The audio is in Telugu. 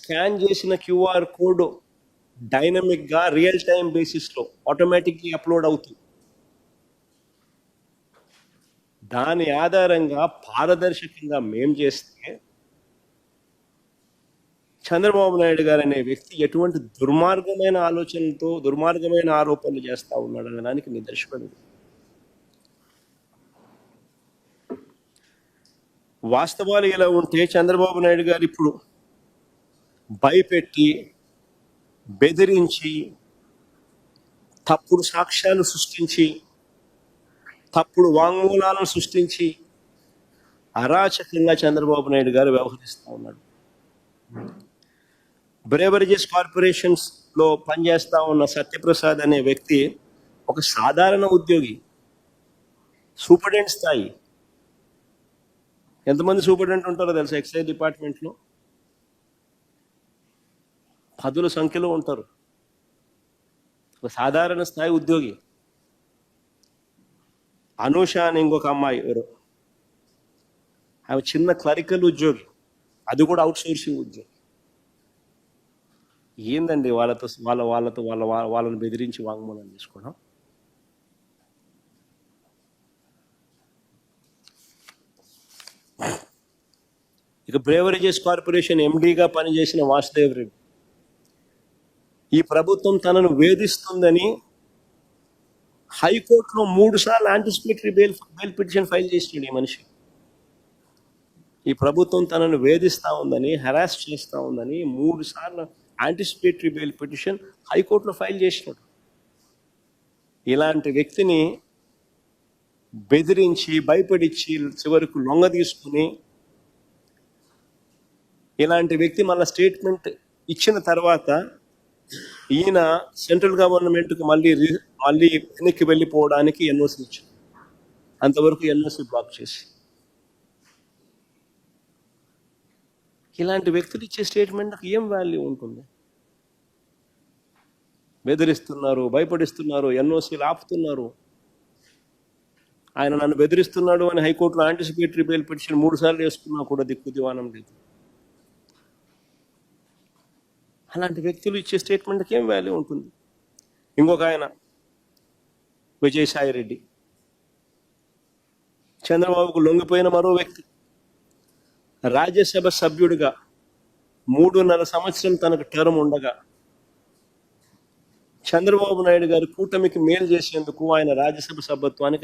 స్కాన్ చేసిన క్యూఆర్ కోడ్ డైనమిక్గా రియల్ టైం బేసిస్లో ఆటోమేటిక్గా అప్లోడ్ అవుతుంది. దాని ఆధారంగా పారదర్శకంగా మేం చేస్తే చంద్రబాబు నాయుడు గారు అనే వ్యక్తి ఎటువంటి దుర్మార్గమైన ఆలోచనలతో దుర్మార్గమైన ఆరోపణలు చేస్తూ ఉన్నాడు అనడానికి నిదర్శనం. వాస్తవాలు ఇలా ఉంటే చంద్రబాబు నాయుడు గారు ఇప్పుడు భయపెట్టి బెదిరించి తప్పుడు సాక్ష్యాలు సృష్టించి తప్పుడు వాంగ్మూలాలను సృష్టించి అరాచకంగా చంద్రబాబు నాయుడు గారు వ్యవహరిస్తూ ఉన్నాడు. బ్రేవరేజెస్ కార్పొరేషన్స్ లో పనిచేస్తా ఉన్న సత్యప్రసాద్ అనే వ్యక్తి ఒక సాధారణ ఉద్యోగి, సూపరింటెండెంట్ స్థాయి. ఎంతమంది సూపరింటెండెంట్ ఉంటారో తెలుసా ఎక్సైజ్ డిపార్ట్మెంట్లో? పదుల సంఖ్యలో ఉంటారు. ఒక సాధారణ స్థాయి ఉద్యోగి. అనూష అని ఇంకొక అమ్మాయి ఎవరు, ఆమె చిన్న క్లరికల్ ఉద్యోగి, అది కూడా అవుట్ సోర్సింగ్ ఉద్యోగి. ఏందండి వాళ్ళని బెదిరించి వాంగ్మూలం తీసుకోవడం? ఇక బ్రేవరేజెస్ కార్పొరేషన్ ఎండీగా పనిచేసిన వాసుదేవ్ రెడ్డి, ఈ ప్రభుత్వం తనను వేధిస్తుందని హైకోర్టులో 3 సార్లు యాంటిసిపేటరీ బెయిల్ పిటిషన్ ఫైల్ చేసినాడు ఈ మనిషి. ఈ ప్రభుత్వం తనను వేధిస్తూ ఉందని, హెరాస్ చేస్తూ ఉందని 3 సార్లు యాంటిసిపేటరీ బెయిల్ పిటిషన్ హైకోర్టులో ఫైల్ చేసినాడు. ఇలాంటి వ్యక్తిని బెదిరించి భయపడిచ్చి చివరకు లొంగ తీసుకుని, ఇలాంటి వ్యక్తి మళ్ళీ స్టేట్మెంట్ ఇచ్చిన తర్వాత ఈయన సెంట్రల్ గవర్నమెంట్కి మళ్ళీ వెనక్కి వెళ్ళిపోవడానికి ఎన్ఓసి ఇచ్చారు. అంతవరకు ఎన్ఓసి బ్లాక్ చేసి, ఇలాంటి వ్యక్తులు ఇచ్చే స్టేట్మెంట్కి ఏం వాల్యూ ఉంటుంది? బెదిరిస్తున్నారు, భయపడిస్తున్నారు, ఎన్ఓసీలు ఆపుతున్నారు. ఆయన నన్ను బెదిరిస్తున్నాడు అని హైకోర్టులో యాంటిసిపేటరీ బెయిల్ పిటిషన్ 3 సార్లు వేసుకున్నా కూడా దిక్కు దివానం లేదు. అలాంటి వ్యక్తులు ఇచ్చే స్టేట్మెంట్కి ఏం వాల్యూ ఉంటుంది? ఇంకొక ఆయన విజయసాయి రెడ్డి, చంద్రబాబుకు లొంగిపోయిన మరో వ్యక్తి. రాజ్యసభ సభ్యుడిగా 3.5 సంవత్సరం తనకు టర్మ్ ఉండగా చంద్రబాబు నాయుడు గారు కూటమికి మేలు చేసేందుకు ఆయన రాజ్యసభ సభ్యత్వానికి ఆయన